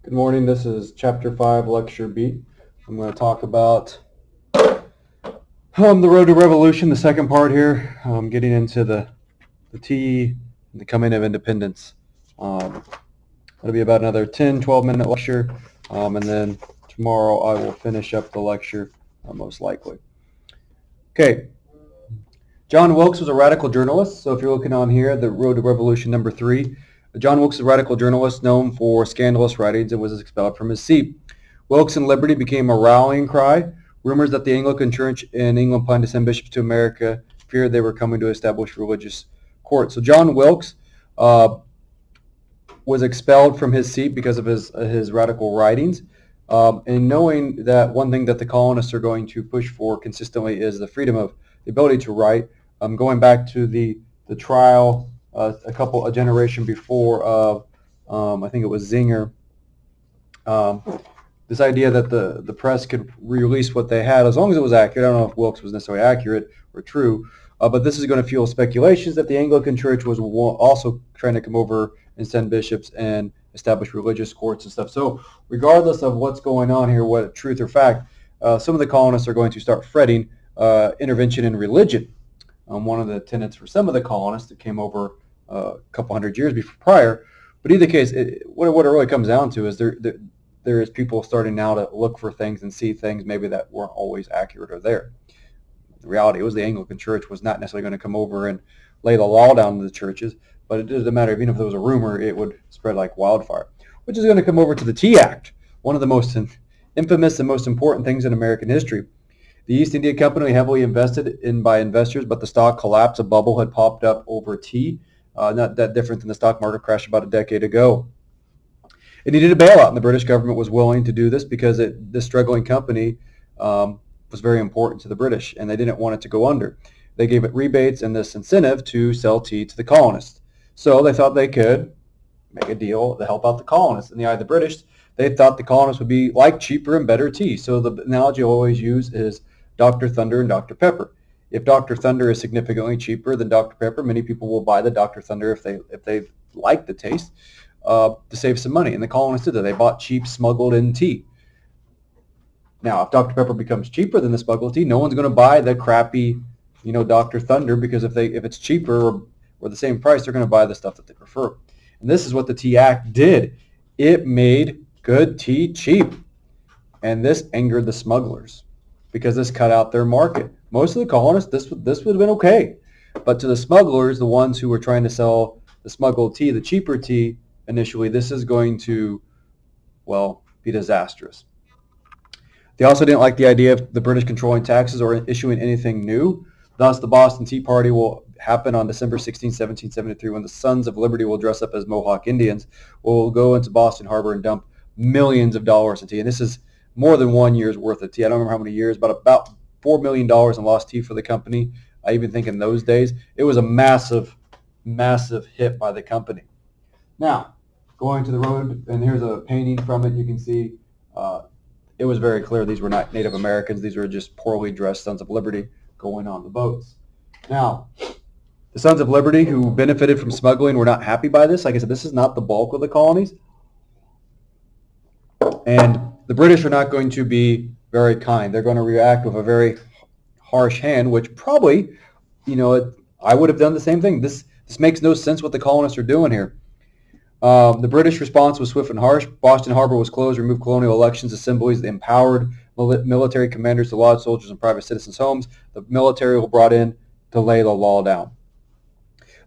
Good morning. This is Chapter 5, Lecture B. I'm going to talk about the road to revolution, the second part here, getting into the T and the coming of independence. It'll be about another 10, 12-minute lecture, and then tomorrow I will finish up the lecture, most likely. Okay. John Wilkes was a radical journalist. So if you're looking on here, the road to revolution number 3, John Wilkes was a radical journalist known for scandalous writings and was expelled from his seat. Wilkes and liberty became a rallying cry. Rumors that the Anglican Church in England planned to send bishops to America feared they were coming to establish religious courts. So John Wilkes was expelled from his seat because of his radical writings. And knowing that one thing that the colonists are going to push for consistently is the freedom of the ability to write. Going back to the trial a generation before of I think it was Zinger. This idea that the press could release what they had as long as it was accurate. I don't know if Wilkes was necessarily accurate or true, but this is going to fuel speculations that the Anglican Church was also trying to come over and send bishops and establish religious courts and stuff. So regardless of what's going on here, what truth or fact, some of the colonists are going to start fretting intervention in religion. One of the tenets for some of the colonists that came over a couple hundred years prior. But either case, what it really comes down to is there is people starting now to look for things and see things maybe that weren't always accurate or there. The reality was the Anglican Church was not necessarily going to come over and lay the law down to the churches, but it doesn't matter. Even if there was a rumor, it would spread like wildfire, which is going to come over to the Tea Act, one of the most infamous and most important things in American history. The East India Company heavily invested in by investors, but the stock collapse, a bubble had popped up over tea, not that different than the stock market crash about a decade ago. It needed a bailout, and the British government was willing to do this because this struggling company was very important to the British, and they didn't want it to go under. They gave it rebates and this incentive to sell tea to the colonists. So they thought they could make a deal to help out the colonists. In the eye of the British, they thought the colonists would be like cheaper and better tea. So the analogy I always use is Dr. Thunder and Dr. Pepper. If Dr. Thunder is significantly cheaper than Dr. Pepper, many people will buy the Dr. Thunder if they like the taste to save some money. And the colonists did that. They bought cheap, smuggled-in tea. Now, if Dr. Pepper becomes cheaper than the smuggled tea, no one's going to buy the crappy, Dr. Thunder because if it's cheaper or the same price, they're going to buy the stuff that they prefer. And this is what the Tea Act did. It made good tea cheap, and this angered the smugglers because this cut out their market. Most of the colonists, this would have been okay, but to the smugglers, the ones who were trying to sell the smuggled tea, the cheaper tea, initially, this is going to, be disastrous. They also didn't like the idea of the British controlling taxes or issuing anything new. Thus, the Boston Tea Party will happen on December 16, 1773, when the Sons of Liberty will dress up as Mohawk Indians, will go into Boston Harbor and dump millions of dollars in tea. And this is more than 1 year's worth of tea. I don't remember how many years, but about $4 million in lost tea for the company. I even think in those days, it was a massive, massive hit by the company. Now, going to the road, and here's a painting from it. You can see it was very clear these were not Native Americans. These were just poorly dressed Sons of Liberty going on the boats. Now, the Sons of Liberty who benefited from smuggling were not happy by this. Like I said, this is not the bulk of the colonies. And the British are not going to be very kind. They're going to react with a very harsh hand, which probably, I would have done the same thing. This makes no sense what the colonists are doing here. The British response was swift and harsh. Boston Harbor was closed, removed colonial elections, assemblies, empowered military commanders to lodge soldiers in private citizens' homes. The military were brought in to lay the law down.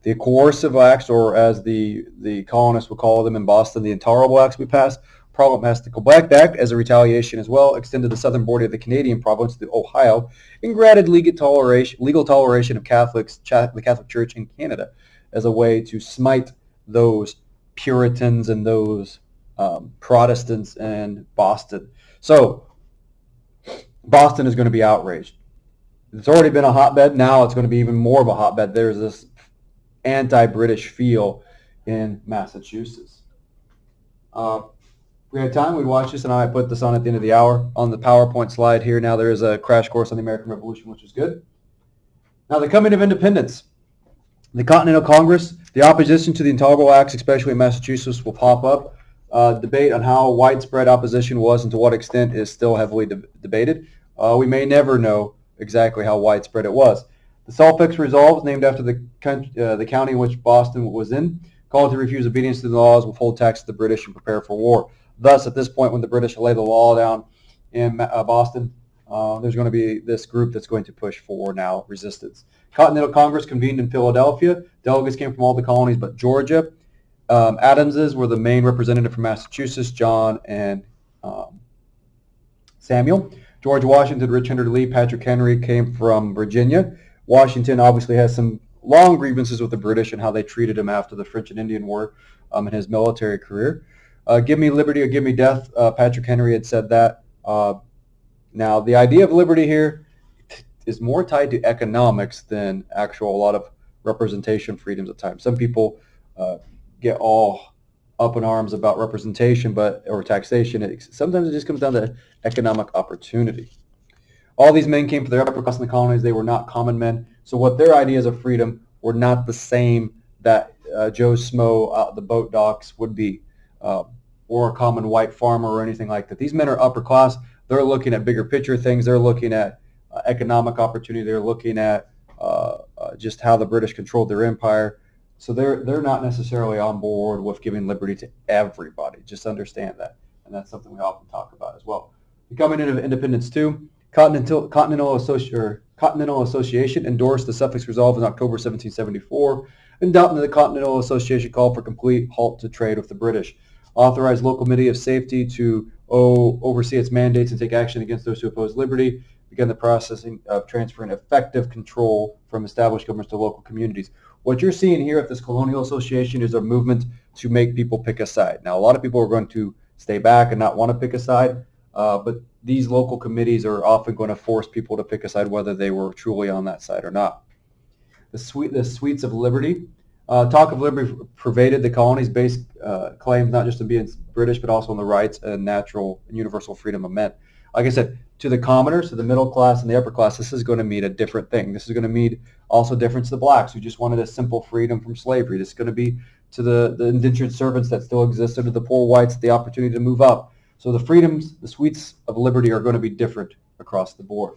The coercive acts, or as the colonists would call them in Boston, the intolerable acts we passed, Parliament passed the Quebec Act as a retaliation as well, extended the southern border of the Canadian province to Ohio, and granted legal toleration of the Catholic Church in Canada as a way to smite those Puritans and those Protestants in Boston. So Boston is going to be outraged. It's already been a hotbed. Now it's going to be even more of a hotbed. There's this anti-British feel in Massachusetts. If we had time, we'd watch this, and I put this on at the end of the hour on the PowerPoint slide here. Now there is a crash course on the American Revolution, which is good. Now the coming of independence. The Continental Congress, the opposition to the Intolerable Acts, especially in Massachusetts, will pop up. Debate on how widespread opposition was and to what extent is still heavily debated. We may never know exactly how widespread it was. The Salt Resolves, named after the county in which Boston was in, called to refuse obedience to the laws, withhold tax to the British, and prepare for war. Thus, at this point, when the British lay the law down in Boston, there's going to be this group that's going to push for now resistance. Continental Congress convened in Philadelphia. Delegates came from all the colonies but Georgia. Adamses were the main representative from Massachusetts, John and Samuel. George Washington, Richard Lee, Patrick Henry came from Virginia. Washington obviously has some long grievances with the British and how they treated him after the French and Indian War in his military career. Give me liberty or give me death. Patrick Henry had said that. Now, the idea of liberty here is more tied to economics than a lot of representation freedoms at times. Some people get all up in arms about representation or taxation. Sometimes it just comes down to economic opportunity. All these men came from the upper class in the colonies. They were not common men. So what their ideas of freedom were not the same that Joe Smo out the boat docks would be, or a common white farmer or anything like that. These men are upper class. They're looking at bigger picture things. They're looking at economic opportunity. They're looking at just how the British controlled their empire. So they're not necessarily on board with giving liberty to everybody. Just understand that. And that's something we often talk about as well. The coming of independence too. Continental Association endorsed the Suffolk Resolve in October 1774, and the Continental Association called for complete halt to trade with the British. Authorized local committee of safety to oversee its mandates and take action against those who oppose liberty. Began the processing of transferring effective control from established governments to local communities. What you're seeing here at this colonial association is a movement to make people pick a side. Now, a lot of people are going to stay back and not want to pick a side, but these local committees are often going to force people to pick a side whether they were truly on that side or not. The sweets of liberty. Talk of liberty pervaded the colonies based claims not just on being British, but also on the rights and natural and universal freedom of men. Like I said, to the commoners, to the middle class and the upper class, this is going to mean a different thing. This is going to mean also difference to the blacks who just wanted a simple freedom from slavery. This is going to be to the indentured servants that still existed, to the poor whites, the opportunity to move up. So the freedoms, the sweets of liberty are going to be different across the board.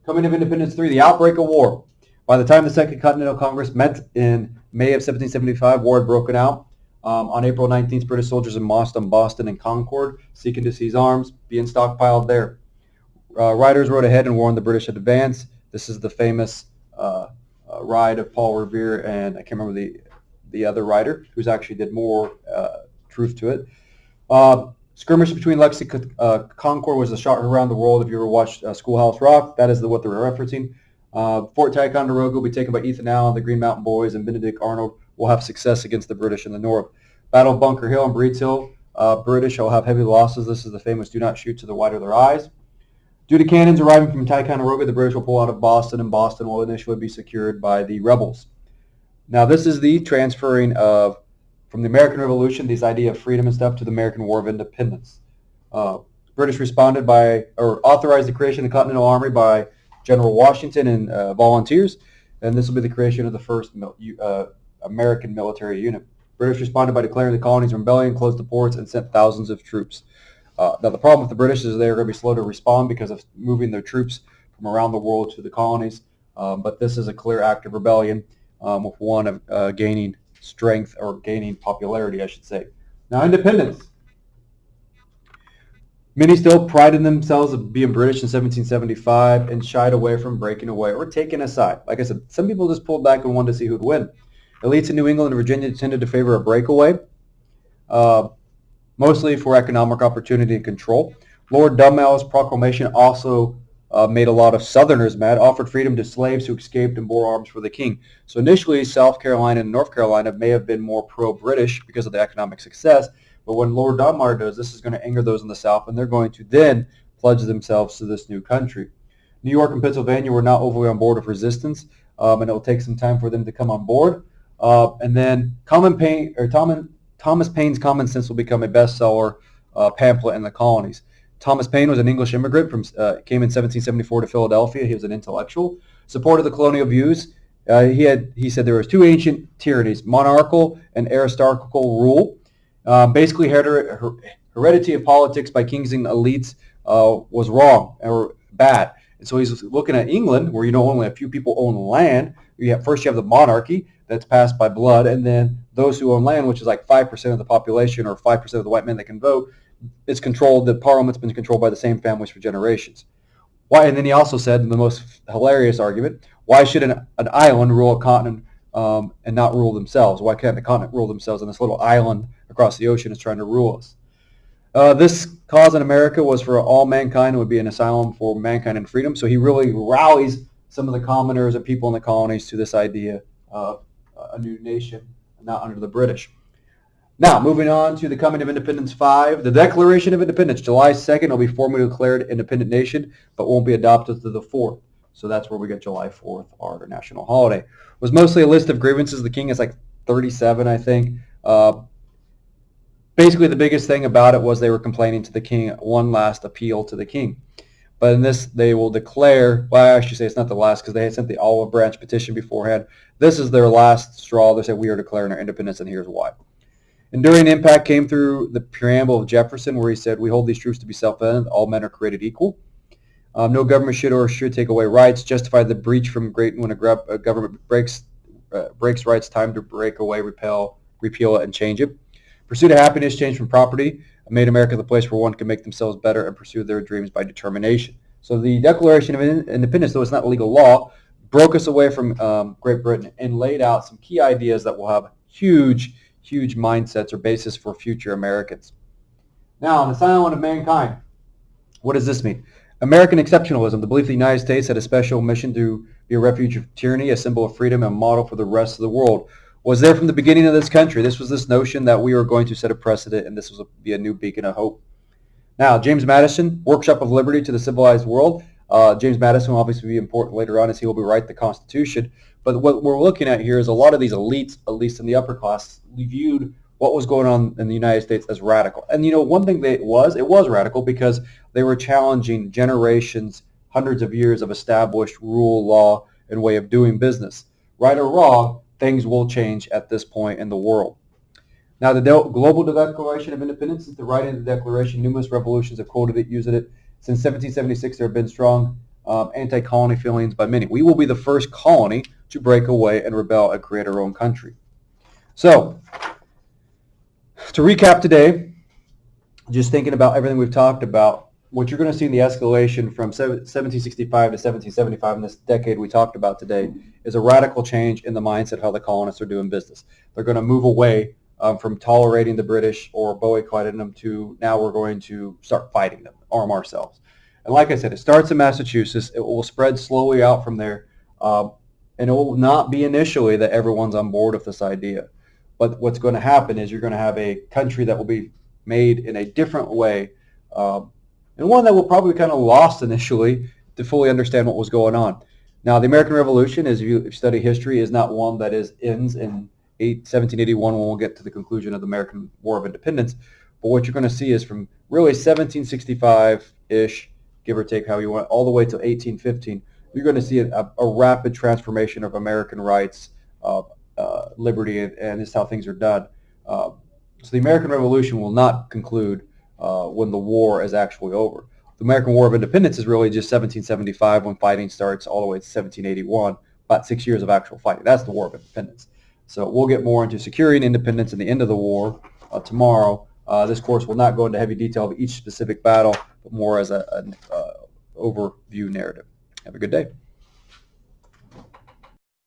Coming of Independence 3, the outbreak of war. By the time the Second Continental Congress met in May of 1775, war had broken out. On April 19th, British soldiers amassed on Boston and Concord, seeking to seize arms, being stockpiled there. Riders rode ahead and warned the British had advanced. This is the famous ride of Paul Revere, and I can't remember the other rider, who's actually did more truth to it. Skirmish between Lexington Concord was a shot around the world. If you ever watched Schoolhouse Rock, that is what they were referencing. Fort Ticonderoga will be taken by Ethan Allen, the Green Mountain Boys, and Benedict Arnold will have success against the British in the north. Battle of Bunker Hill and Breeds Hill, British will have heavy losses. This is the famous do not shoot to the white of their eyes. Due to cannons arriving from Ticonderoga, the British will pull out of Boston, and Boston will initially be secured by the rebels. Now, this is the transferring of, from the American Revolution, this idea of freedom and stuff, to the American War of Independence. British responded authorized the creation of the Continental Army by General Washington and volunteers, and this will be the creation of the first American military unit. British responded by declaring the colonies in rebellion, closed the ports, and sent thousands of troops. Now, the problem with the British is they're going to be slow to respond because of moving their troops from around the world to the colonies, but this is a clear act of rebellion, with one of gaining strength, or gaining popularity, I should say. Now, independence. Many still prided themselves of being British in 1775 and shied away from breaking away or taking a side. Like I said, some people just pulled back and wanted to see who'd win. Elites in New England and Virginia tended to favor a breakaway, mostly for economic opportunity and control. Lord Dummel's proclamation also made a lot of Southerners mad, offered freedom to slaves who escaped and bore arms for the king. So initially, South Carolina and North Carolina may have been more pro-British because of the economic success, but when Lord Dunmore does, this is going to anger those in the South, and they're going to then pledge themselves to this new country. New York and Pennsylvania were not overly on board with resistance, and it will take some time for them to come on board. And then Thomas Paine's Common Sense will become a bestseller pamphlet in the colonies. Thomas Paine was an English immigrant came in 1774 to Philadelphia. He was an intellectual, supported the colonial views. He said there was two ancient tyrannies, monarchical and aristocratical rule. Basically, heredity of politics by kings and elites was wrong or bad. And so he's looking at England, where only a few people own land. First you have the monarchy that's passed by blood, and then those who own land, which is like 5% of the population or 5% of the white men that can vote, it's controlled. The parliament's been controlled by the same families for generations. Why? And then he also said the most hilarious argument: why should an island rule a continent and not rule themselves? Why can't the continent rule themselves, and this little island across the ocean is trying to rule us? This cause in America was for all mankind. It would be an asylum for mankind and freedom. So he really rallies some of the commoners and people in the colonies to this idea of a new nation, not under the British. Now, moving on to the coming of Independence 5, the Declaration of Independence, July 2nd, will be formally declared independent nation, but won't be adopted to the 4th. So that's where we get July 4th, our national holiday. It was mostly a list of grievances. The king has like 37, I think. Basically, the biggest thing about it was they were complaining to the king, one last appeal to the king. But in this, they will declare, well, I should say it's not the last because they had sent the olive branch petition beforehand. This is their last straw. They said, we are declaring our independence, and here's why. Enduring impact came through the preamble of Jefferson, where he said, we hold these truths to be self-evident. All men are created equal. No government should take away rights. Justify the breach from great when a government breaks rights. Time to break away, repeal it, and change it. Pursuit of happiness, change from property, made America the place where one can make themselves better and pursue their dreams by determination. So the Declaration of Independence, though it's not legal law, broke us away from Great Britain and laid out some key ideas that will have huge mindsets or basis for future Americans. Now, on the silent of mankind, what does this mean? American exceptionalism, the belief the United States had a special mission to be a refuge of tyranny, a symbol of freedom, and a model for the rest of the world, was there from the beginning of this country. This was this notion that we were going to set a precedent, and this was be a new beacon of hope. Now, James Madison, Workshop of Liberty to the Civilized World. James Madison will obviously be important later on as he will be write the Constitution. But what we're looking at here is a lot of these elites, at least in the upper class, viewed what was going on in the United States as radical. And one thing it was radical because they were challenging generations, hundreds of years of established rule, law, and way of doing business. Right or wrong, things will change at this point in the world. Now, the Global Declaration of Independence, since the writing of the Declaration, numerous revolutions have quoted it, using it. Since 1776, there have been strong anti-colony feelings by many. We will be the first colony to break away and rebel and create our own country. So, to recap today, just thinking about everything we've talked about, what you're going to see in the escalation from 1765 to 1775 in this decade we talked about today is a radical change in the mindset of how the colonists are doing business. They're going to move away from tolerating the British or boycotting them to now we're going to start fighting them, arm ourselves. And like I said, it starts in Massachusetts. It will spread slowly out from there. And it will not be initially that everyone's on board with this idea. But what's going to happen is you're going to have a country that will be made in a different way, and one that will probably be kind of lost initially to fully understand what was going on. Now, the American Revolution, as you study history, is not one that ends in 1781 when we'll get to the conclusion of the American War of Independence. But what you're going to see is from really 1765-ish, give or take how you want, all the way to 1815, you're going to see a rapid transformation of American rights, liberty, and this is how things are done. So the American Revolution will not conclude when the war is actually over. The American War of Independence is really just 1775 when fighting starts all the way to 1781, about 6 years of actual fighting. That's the War of Independence. So we'll get more into securing independence and the end of the war tomorrow. This course will not go into heavy detail of each specific battle, but more as an overview narrative. Have a good day.